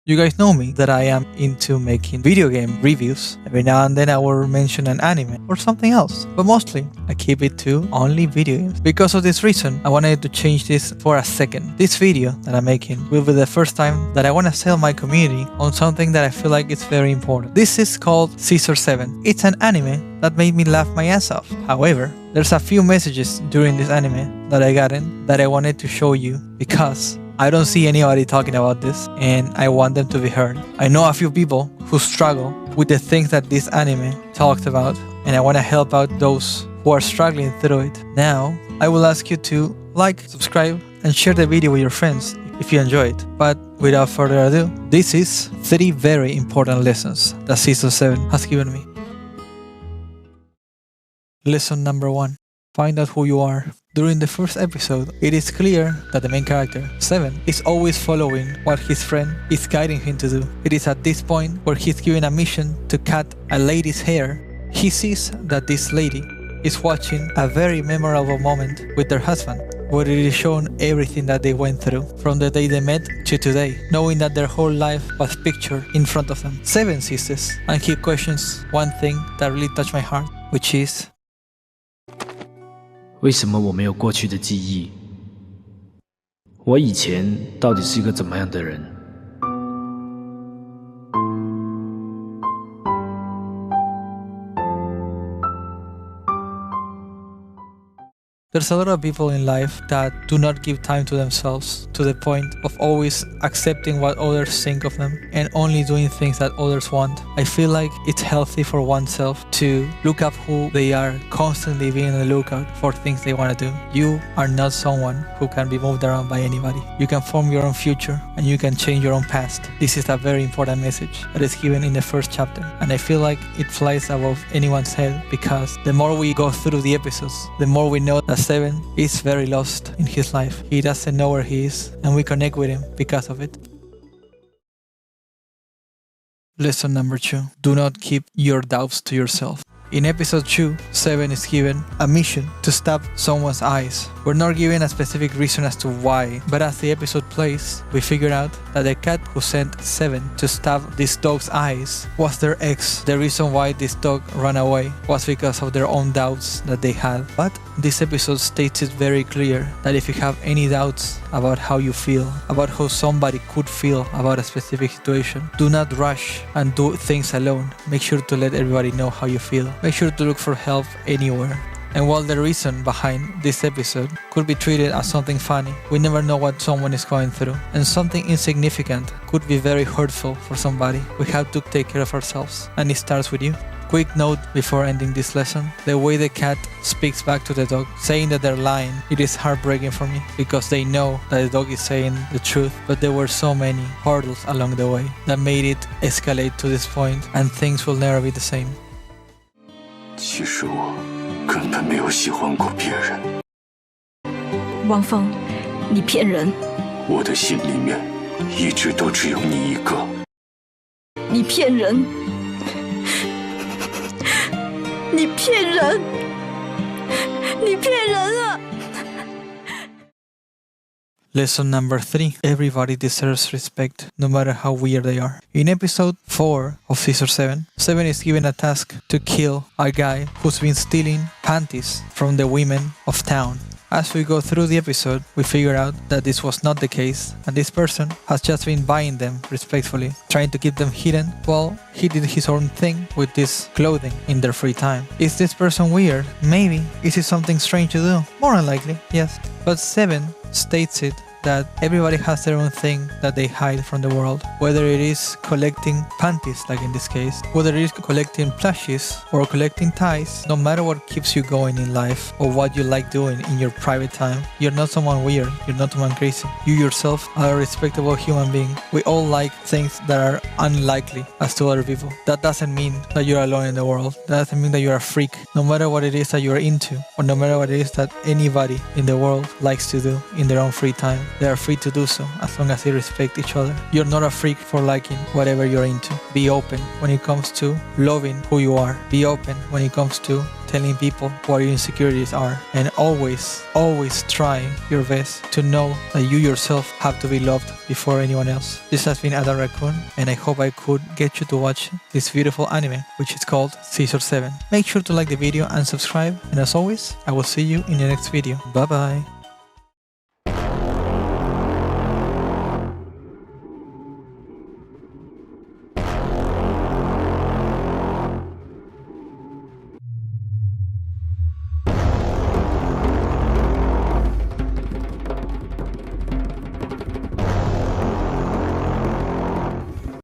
You guys know me that I am into making video game reviews. Every now and then I will mention an anime or something else, but mostly I keep it to only video games. Because of this reason, I wanted to change this for a second. This video that I'm making will be the first time that I want to sell my community on something that I feel like is very important. This is called Scissor Seven. It's an anime that made me laugh my ass off. However, there's a few messages during this anime that I got in that I wanted to show you because I don't see anybody talking about this and I want them to be heard. I know a few people who struggle with the things that this anime talked about, and I want to help out those who are struggling through it. Now, I will ask you to like, subscribe, and share the video with your friends if you enjoy it. But without further ado, this is 3 very important lessons that Scissor 7 has given me. Lesson number 1. Find out who you are. During the first episode, it is clear that the main character, 7, is always following what his friend is guiding him to do. It is at this point where he's given a mission to cut a lady's hair. He sees that this lady is watching a very memorable moment with their husband, where it is shown everything that they went through from the day they met to today, knowing that their whole life was pictured in front of them. 7 sees this, and he questions one thing that really touched my heart, which is, 为什么我没有过去的记忆？我以前到底是一个怎么样的人？ There's a lot of people in life that do not give time to themselves, to the point of always accepting what others think of them and only doing things that others want. I feel like it's healthy for oneself to look up who they are, constantly being on the lookout for things they want to do. You are not someone who can be moved around by anybody. You can form your own future and you can change your own past. This is a very important message that is given in the first chapter, and I feel like it flies above anyone's head because the more we go through the episodes, the more we know that 7 is very lost in his life. He doesn't know where he is, and we connect with him because of it. Lesson number 2. Do not keep your doubts to yourself. In episode 2, 7 is given a mission to stab someone's eyes. We're not given a specific reason as to why, but as the episode plays, we figure out that the cat who sent 7 to stab this dog's eyes was their ex. The reason why this dog ran away was because of their own doubts that they had. But this episode states it very clear that if you have any doubts about how you feel, about how somebody could feel about a specific situation, do not rush and do things alone. Make sure to let everybody know how you feel. Make sure to look for help anywhere. And while the reason behind this episode could be treated as something funny, we never know what someone is going through. And something insignificant could be very hurtful for somebody. We have to take care of ourselves. And it starts with you. Quick note before ending this lesson. The way the cat speaks back to the dog, saying that they're lying, it is heartbreaking for me because they know that the dog is saying the truth, but there were so many hurdles along the way that made it escalate to this point, and things will never be the same. 其实我根本没有喜欢过别人。汪峰，你骗人！我的心里面一直都只有你一个。你骗人！你骗人！你骗人啊！ Lesson number 3. Everybody deserves respect, no matter how weird they are. In episode 4 of Scissor 7, 7 is given a task to kill a guy who's been stealing panties from the women of town. As we go through the episode, we figure out that this was not the case, and this person has just been buying them respectfully, trying to keep them hidden while he did his own thing with this clothing in their free time. Is this person weird? Maybe. Is it something strange to do? More than likely, yes. But 7 states it that everybody has their own thing that they hide from the world, whether it is collecting panties, like in this case, whether it is collecting plushies or collecting ties. No matter what keeps you going in life or what you like doing in your private time, you're not someone weird, you're not someone crazy. You yourself are a respectable human being. We all like things that are unlikely as to other people. That doesn't mean that you're alone in the world. That doesn't mean that you're a freak. No matter what it is that you're into, or no matter what it is that anybody in the world likes to do in their own free time, they are free to do so as long as they respect each other. You're not a freak for liking whatever you're into. Be open when it comes to loving who you are. Be open when it comes to telling people what your insecurities are, and always try your best to know that you yourself have to be loved before anyone else. This has been ADarkRaccoon, and I hope I could get you to watch this beautiful anime, which is called Scissor 7. Make sure to like the video and subscribe, and as always, I will see you in the next video. Bye bye!